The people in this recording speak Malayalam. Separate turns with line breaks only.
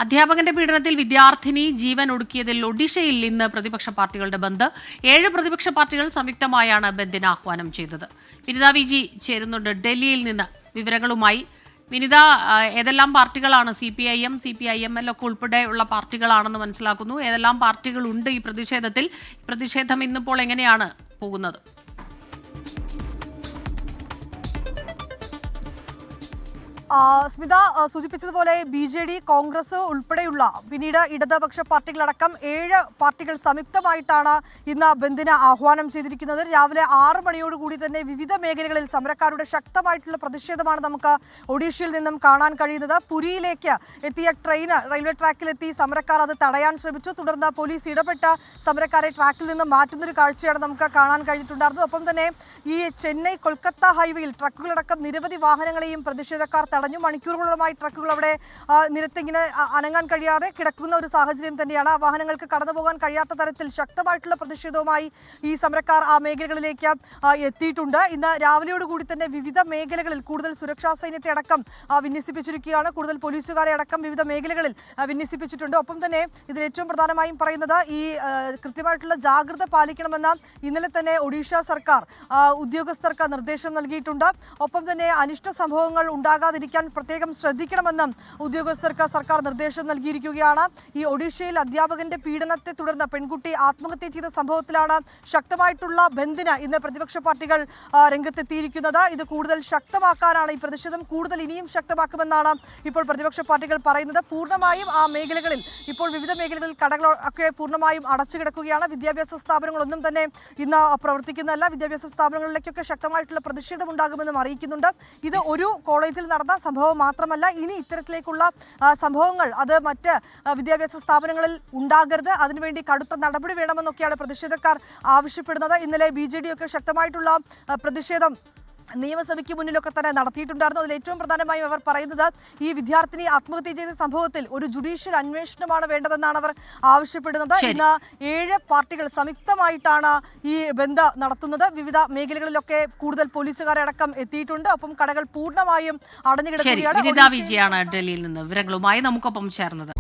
അധ്യാപകന്റെ പീഡനത്തിൽ വിദ്യാർത്ഥിനി ജീവൻ ഒടുക്കിയതിൽ ഒഡീഷയിൽ ഇന്ന് പ്രതിപക്ഷ പാർട്ടികളുടെ ബന്ദ്. 7 പ്രതിപക്ഷ പാർട്ടികൾ സംയുക്തമായാണ് ബന്ദിന് ആഹ്വാനം ചെയ്തത്. വിനിത വിജി ചേരുന്നുണ്ട് ഡൽഹിയിൽ നിന്ന് വിവരങ്ങളുമായി. വിനിത, ഏതെല്ലാം പാർട്ടികളാണ്? CPIM, CPIML ഒക്കെ ഉൾപ്പെടെയുള്ള പാർട്ടികളാണെന്ന് മനസ്സിലാക്കുന്നു. ഏതെല്ലാം പാർട്ടികളുണ്ട് ഈ പ്രതിഷേധത്തിൽ? പ്രതിഷേധം ഇന്നിപ്പോൾ എങ്ങനെയാണ് പോകുന്നത്?
സ്മിത സൂചിപ്പിച്ചതുപോലെ BJD, കോൺഗ്രസ് ഉൾപ്പെടെയുള്ള പിന്നീട് ഇടതുപക്ഷ പാർട്ടികളടക്കം 7 പാർട്ടികൾ സംയുക്തമായിട്ടാണ് ഇന്ന് ബന്ദിന് ആഹ്വാനം ചെയ്തിരിക്കുന്നത്. രാവിലെ 6 മണിയോടുകൂടി തന്നെ വിവിധ മേഖലകളിൽ സമരക്കാരുടെ ശക്തമായിട്ടുള്ള പ്രതിഷേധമാണ് നമുക്ക് ഒഡീഷയിൽ നിന്നും കാണാൻ കഴിയുന്നത്. പുരിയിലേക്ക് എത്തിയ ട്രെയിൻ റെയിൽവേ ട്രാക്കിലെത്തി സമരക്കാർ അത് തടയാൻ ശ്രമിച്ചു. തുടർന്ന് പോലീസ് ഇടപെട്ട് സമരക്കാരെ ട്രാക്കിൽ നിന്ന് മാറ്റുന്നൊരു കാഴ്ചയാണ് നമുക്ക് കാണാൻ കഴിഞ്ഞിട്ടുണ്ടായിരുന്നത്. ഒപ്പം തന്നെ ഈ ചെന്നൈ കൊൽക്കത്ത ഹൈവേയിൽ ട്രക്കുകളടക്കം നിരവധി വാഹനങ്ങളെയും പ്രതിഷേധക്കാർ തടഞ്ഞു. മണിക്കൂറുകളോളമായി ട്രക്കുകൾ അവിടെ നിരത്തിങ്ങനെ അനങ്ങാൻ കഴിയാതെ കിടക്കുന്ന ഒരു സാഹചര്യം തന്നെയാണ്. വാഹനങ്ങൾക്ക് കടന്നു പോകാൻ കഴിയാത്ത തരത്തിൽ ശക്തമായിട്ടുള്ള പ്രതിഷേധവുമായി ഈ സമരക്കാർ ആ മേഖലകളിലേക്ക് എത്തിയിട്ടുണ്ട്. ഇന്ന് രാവിലെയോടുകൂടി തന്നെ വിവിധ മേഖലകളിൽ കൂടുതൽ സുരക്ഷാ സൈന്യത്തെ അടക്കം വിന്യസിപ്പിച്ചിരിക്കുകയാണ്. കൂടുതൽ പോലീസുകാരെ അടക്കം വിവിധ മേഖലകളിൽ വിന്യസിപ്പിച്ചിട്ടുണ്ട്. ഒപ്പം തന്നെ ഇതിൽ ഏറ്റവും പ്രധാനമായും പറയുന്നത് ഈ കൃത്യമായിട്ടുള്ള ജാഗ്രത പാലിക്കണമെന്ന് ഇന്നലെ തന്നെ ഒഡീഷ സർക്കാർ ഉദ്യോഗസ്ഥർക്ക് നിർദ്ദേശം നൽകിയിട്ടുണ്ട്. ഒപ്പം തന്നെ അനിഷ്ട സംഭവങ്ങൾ ഉണ്ടാകാതിരിക്കാൻ പ്രത്യേകം ശ്രദ്ധിക്കണമെന്നും ഉദ്യോഗസ്ഥർക്ക് സർക്കാർ നിർദ്ദേശം നൽകിയിരിക്കുകയാണ്. ഈ ഒഡീഷയിൽ അധ്യാപകന്റെ പീഡനത്തെ തുടർന്ന് പെൺകുട്ടി ആത്മഹത്യ ചെയ്ത സംഭവത്തിലാണ് ശക്തമായിട്ടുള്ള ബന്ദിന് ഇന്ന് പ്രതിപക്ഷ പാർട്ടികൾ രംഗത്തെത്തിയിരിക്കുന്നത്. ഇത് കൂടുതൽ ശക്തമാക്കാനാണ്, ഈ പ്രതിഷേധം കൂടുതൽ ഇനിയും ശക്തമാക്കുമെന്നാണ് ഇപ്പോൾ പ്രതിപക്ഷ പാർട്ടികൾ പറയുന്നത്. പൂർണ്ണമായും ആ മേഖലകളിൽ ഇപ്പോൾ വിവിധ മേഖലകളിൽ കടകൾ ഒക്കെ പൂർണ്ണമായും അടച്ചു കിടക്കുകയാണ്. വിദ്യാഭ്യാസ സ്ഥാപനങ്ങളൊന്നും തന്നെ ഇന്ന് പ്രവർത്തിക്കുന്നതല്ല. വിദ്യാഭ്യാസ സ്ഥാപനങ്ങളിലേക്കൊക്കെ ശക്തമായിട്ടുള്ള പ്രതിഷേധം ഉണ്ടാകുമെന്നും അറിയിക്കുന്നുണ്ട്. ഇത് ഒരു കോളേജിൽ നടന്ന സംഭവം മാത്രമല്ല, ഇനി ഇത്തരത്തിലേക്കുള്ള സംഭവങ്ങൾ അത് മറ്റ് വിദ്യാഭ്യാസ സ്ഥാപനങ്ങളിൽ ഉണ്ടാകരുത്, അതിനുവേണ്ടി കടുത്ത നടപടി വേണമെന്നൊക്കെയാണ് പ്രതിഷേധക്കാർ ആവശ്യപ്പെടുന്നത്. ഇന്നലെ BJD ഒക്കെ ശക്തമായിട്ടുള്ള പ്രതിഷേധം നിയമസഭയ്ക്ക് മുന്നിലൊക്കെ തന്നെ നടത്തിയിട്ടുണ്ടായിരുന്നു. അതിൽ ഏറ്റവും പ്രധാനമായും അവർ പറയുന്നത് ഈ വിദ്യാർത്ഥിനി ആത്മഹത്യ ചെയ്ത സംഭവത്തിൽ ഒരു ജുഡീഷ്യൽ അന്വേഷണമാണ് വേണ്ടതെന്നാണ് അവർ ആവശ്യപ്പെടുന്നത്. ഇന്ന് 7 പാർട്ടികൾ സംയുക്തമായിട്ടാണ് ഈ ബന്ദ് നടത്തുന്നത്. വിവിധ മേഖലകളിലൊക്കെ കൂടുതൽ പോലീസുകാരെ അടക്കം എത്തിയിട്ടുണ്ട്. ഒപ്പം കടകൾ പൂർണ്ണമായും അടഞ്ഞുകിടക്കുകയാണ്.
വിനിത വിജയാണ് ഡൽഹിയിൽ നിന്ന് വിവരങ്ങളുമായി നമുക്കൊപ്പം ചേർന്നത്.